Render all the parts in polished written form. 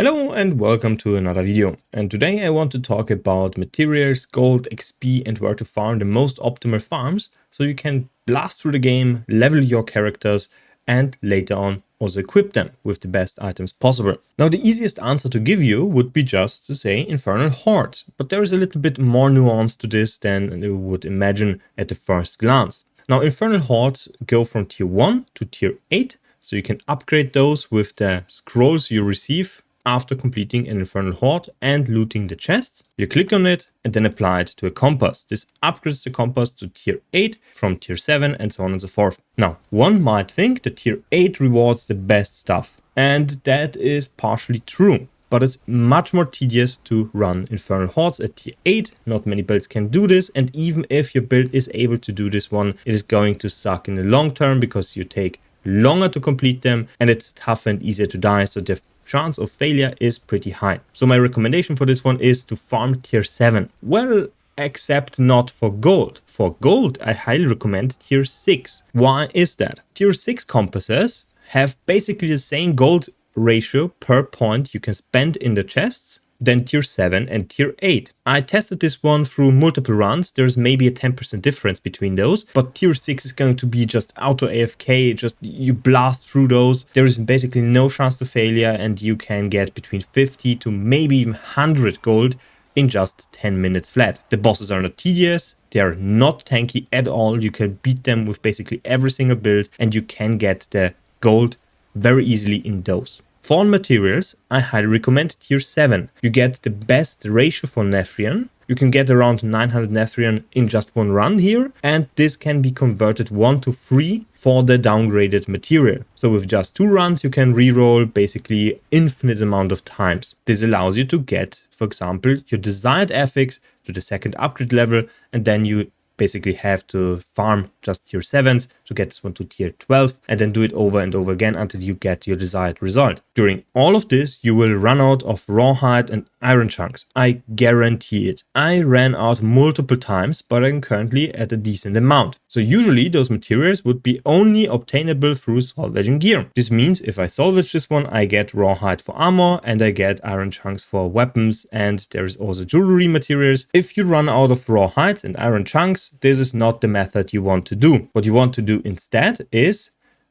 Hello and welcome to another video, and today I want to talk about materials, gold, XP and where to farm the most optimal farms so you can blast through the game, level your characters and later on also equip them with the best items possible. Now the easiest answer to give you would be just to say Infernal Horde, but there is a little bit more nuance to this than you would imagine at the first glance. Now Infernal Hordes go from tier 1 to tier 8, so you can upgrade those with the scrolls you receive after completing an Infernal Horde and looting the chests. You click on it and then apply it to a compass. This upgrades the compass to tier 8 from tier 7 and so on and so forth. Now, one might think that tier 8 rewards the best stuff, and that is partially true. But it's much more tedious to run Infernal Hordes at tier 8. Not many builds can do this, and even if your build is able to do this one, it is going to suck in the long term because you take longer to complete them and it's tougher and easier to die, so the chance of failure is pretty high. So my recommendation for this one is to farm tier 7. Well, except not for gold. For gold, I highly recommend tier 6. Why is that? Tier 6 compasses have basically the same gold ratio per point you can spend in the chests than tier 7 and tier 8. I tested this one through multiple runs. There's maybe a 10% difference between those, but tier 6 is going to be just auto AFK, just you blast through those. There is basically no chance to failure and you can get between 50 to maybe even 100 gold in just 10 minutes flat. The bosses are not tedious, they're not tanky at all. You can beat them with basically every single build and you can get the gold very easily in those. For materials, I highly recommend tier 7. You get the best ratio for Neathrion. You can get around 900 Neathrion in just one run here, and this can be converted 1 to 3 for the downgraded material. So with just 2 runs, you can reroll basically infinite amount of times. This allows you to get, for example, your desired affix to the second upgrade level, and then you basically have to farm just tier 7s to get this one to tier 12 and then do it over and over again until you get your desired result. During all of this, you will run out of rawhide and iron chunks. I guarantee it. I ran out multiple times, but I'm currently at a decent amount. So usually those materials would be only obtainable through salvaging gear. This means if I salvage this one, I get rawhide for armor and I get iron chunks for weapons, and there is also jewelry materials. If you run out of rawhide and iron chunks, this is not the method you want to do. What you want to do instead is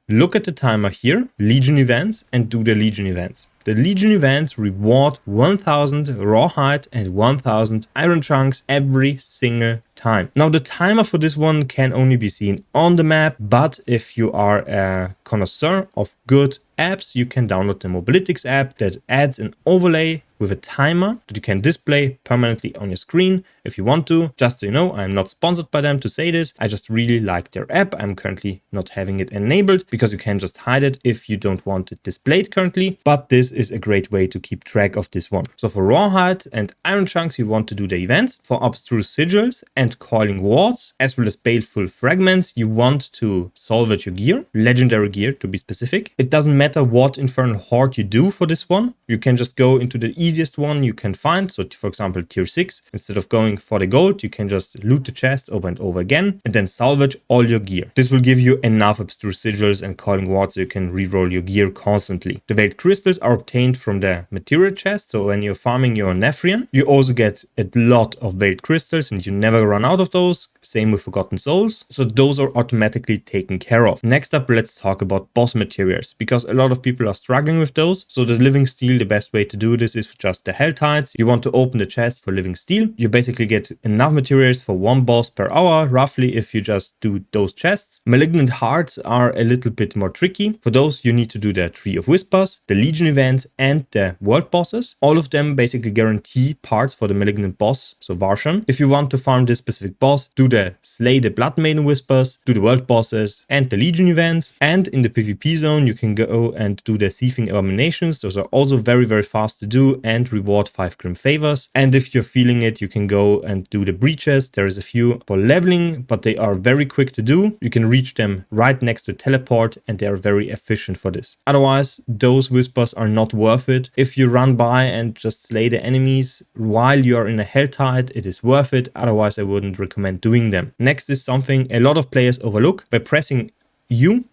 look at the timer here, Legion events, and do the Legion events. The Legion events reward 1000 rawhide and 1000 iron chunks every single time. Now the timer for this one can only be seen on the map, but if you are a connoisseur of good apps, you can download the Mobilitics app that adds an overlay with a timer that you can display permanently on your screen if you want to. Just so you know, I'm not sponsored by them to say this. I just really like their app. I'm currently not having it enabled because you can just hide it if you don't want it displayed currently, but this is a great way to keep track of this one. So for rawhide and iron chunks, you want to do the events. For abstruse sigils and coiling wards, as well as baleful fragments, you want to salvage your gear, legendary gear to be specific. It doesn't matter what Infernal Horde you do for this one. You can just go into the easiest one you can find. So for example, tier 6, instead of going for the gold, you can just loot the chest over and over again and then salvage all your gear. This will give you enough abstruse sigils and coiling wards so you can reroll your gear constantly. The veiled crystals are obtained from the material chest, so when you're farming your Neathrion, you also get a lot of veiled crystals and you never run out of those. Same with Forgotten Souls, so those are automatically taken care of. Next up, let's talk about boss materials, because a lot of people are struggling with those. So the living steel, the best way to do this is just the hell tides. You want to open the chest for living steel. You basically get enough materials for 1 boss per hour, roughly, if you just do those chests. Malignant hearts are a little bit more tricky. For those, you need to do the Tree of Whispers, the Legion events, and the world bosses. All of them basically guarantee parts for the malignant boss, so Varshan. If you want to farm this specific boss, do the Slay the Blood Maiden Whispers, do the world bosses and the Legion events. And in the PvP zone, you can go and do the Seething Abominations. Those are also very, very fast to do and reward 5 Grim Favors. And if you're feeling it, you can go and do the breaches. There is a few for leveling, but they are very quick to do. You can reach them right next to teleport and they are very efficient for this. Otherwise, those whispers are not worth it. If you run by and just slay the enemies while you are in a Helltide, it is worth it. Otherwise, I wouldn't recommend doing them. Next is something a lot of players overlook. By pressing U,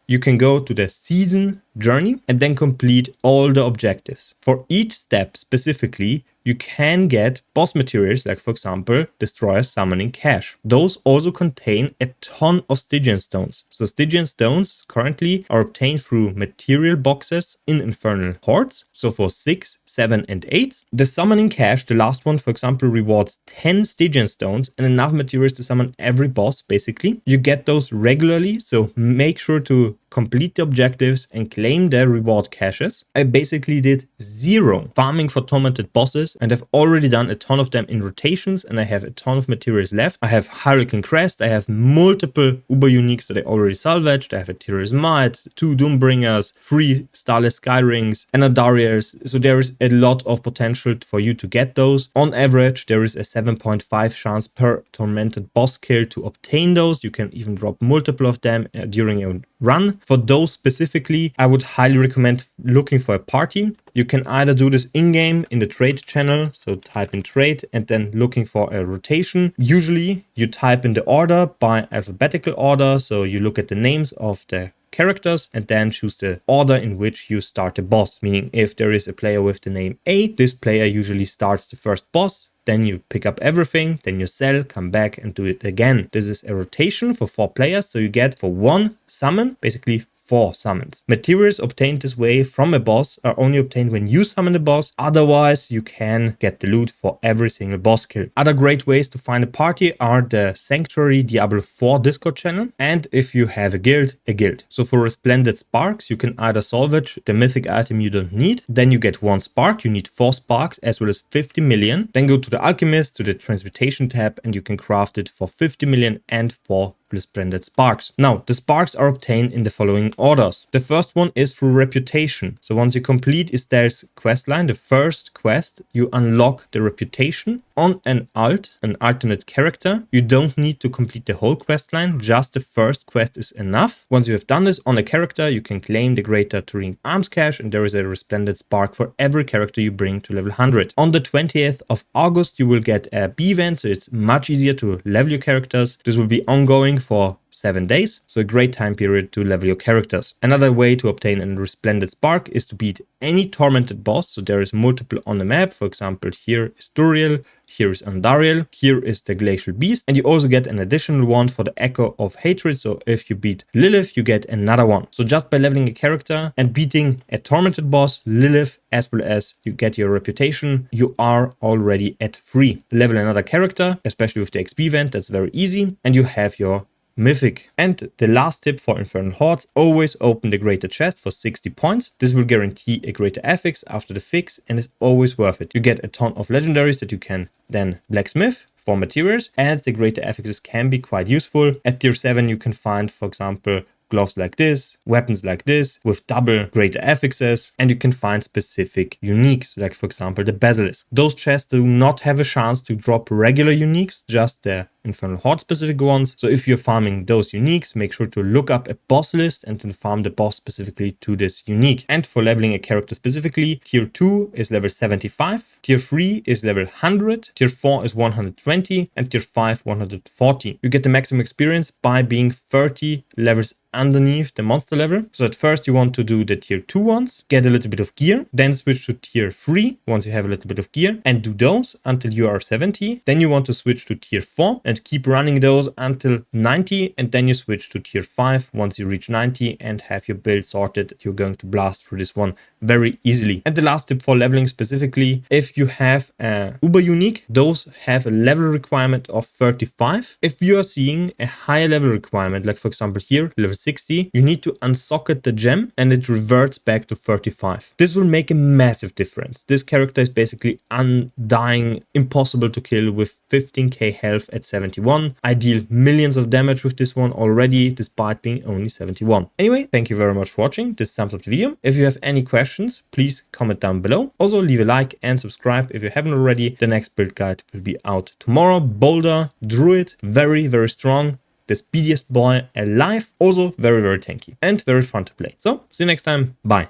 you can go to the season journey and then complete all the objectives. For each step specifically, you can get boss materials like, for example, Destroyer Summoning Cache. Those also contain a ton of Stygian stones. So Stygian stones currently are obtained through material boxes in Infernal Hordes. So for 6, 7 and 8. The Summoning Cache, the last one, for example, rewards 10 Stygian stones and enough materials to summon every boss, basically. You get those regularly, so make sure to complete the objectives and claim their reward caches. I basically did 0 farming for tormented bosses and have already done a ton of them in rotations, and I have a ton of materials left. I have Hurricane Crest, I have multiple Uber uniques that I already salvaged. I have a Tyr's Might, 2 Doombringers, 3 Starless Skyrings and a Darius. So there is a lot of potential for you to get those. On average, there is a 7.5 chance per tormented boss kill to obtain those. You can even drop multiple of them during your run. For those specifically, I would highly recommend looking for a party. You can either do this in-game in the trade channel, so type in trade and then looking for a rotation. Usually you type in the order by alphabetical order, so you look at the names of the characters and then choose the order in which you start the boss. Meaning if there is a player with the name A, this player usually starts the first boss. Then you pick up everything, then you sell, come back and do it again. This is a rotation for 4 players, so you get for 1 summon, basically 4 summons. Materials obtained this way from a boss are only obtained when you summon the boss. Otherwise, you can get the loot for every single boss kill. Other great ways to find a party are the Sanctuary Diablo 4 Discord channel, and if you have a guild, a guild. So for Resplendant Sparks, you can either salvage the mythic item you don't need, then you get 1 spark, you need 4 sparks as well as 50 million. Then go to the Alchemist, to the Transmutation tab, and you can craft it for 50 million and for Resplendent Sparks. Now, the sparks are obtained in the following orders. The first one is through reputation. So once you complete Esther's questline, the first quest, you unlock the reputation on an alternate character. You don't need to complete the whole questline, just the first quest is enough. Once you have done this on a character, you can claim the Greater Turin Arms Cache, and there is a Resplendent Spark for every character you bring to level 100. On the 20th of August, you will get a B event, so it's much easier to level your characters. This will be ongoing for 7 days, so a great time period to level your characters. Another way to obtain a Resplendent Spark is to beat any tormented boss. So there is multiple on the map. For example, here is Duriel, here is Andariel, here is the Glacial Beast, and you also get an additional one for the Echo of Hatred. So if you beat Lilith, you get another one. So just by leveling a character and beating a tormented boss, Lilith, as well as you get your reputation, you are already at 3. Level another character, especially with the EXP event, that's very easy, and you have your Mythic. And the last tip for Infernal Hordes, always open the greater chest for 60 points. This will guarantee a greater affix after the fix and is always worth it. You get a ton of legendaries that you can then blacksmith for materials, and the greater affixes can be quite useful. At tier 7 you can find, for example, gloves like this, weapons like this with double greater affixes, and you can find specific uniques, like for example the Basilisk. Those chests do not have a chance to drop regular uniques, just the Infernal Horde specific ones. So if you're farming those uniques, make sure to look up a boss list and then farm the boss specifically to this unique. And for leveling a character specifically, tier 2 is level 75, tier 3 is level 100, tier 4 is 120, and tier 5 140. You get the maximum experience by being 30 levels underneath the monster level. So at first you want to do the tier 2 ones, get a little bit of gear, then switch to tier 3 once you have a little bit of gear, and do those until you are 70. Then you want to switch to tier 4 and keep running those until 90, and then you switch to tier 5 once you reach 90 and have your build sorted. You're going to blast through this one very easily. And the last tip for leveling specifically, if you have a Uber unique, those have a level requirement of 35. If you are seeing a higher level requirement, like for example here, level 60, you need to unsocket the gem and it reverts back to 35. This will make a massive difference. This character is basically undying, impossible to kill with 15k health at 71. I deal millions of damage with this one already, despite being only 71. Anyway, thank you very much for watching. This sums up the video. If you have any questions, please comment down below. Also leave a like and subscribe if you haven't already. The next build guide will be out tomorrow. Boulder, Druid, very, very strong. The speediest boy alive. Also very, very tanky and very fun to play. So see you next time. Bye.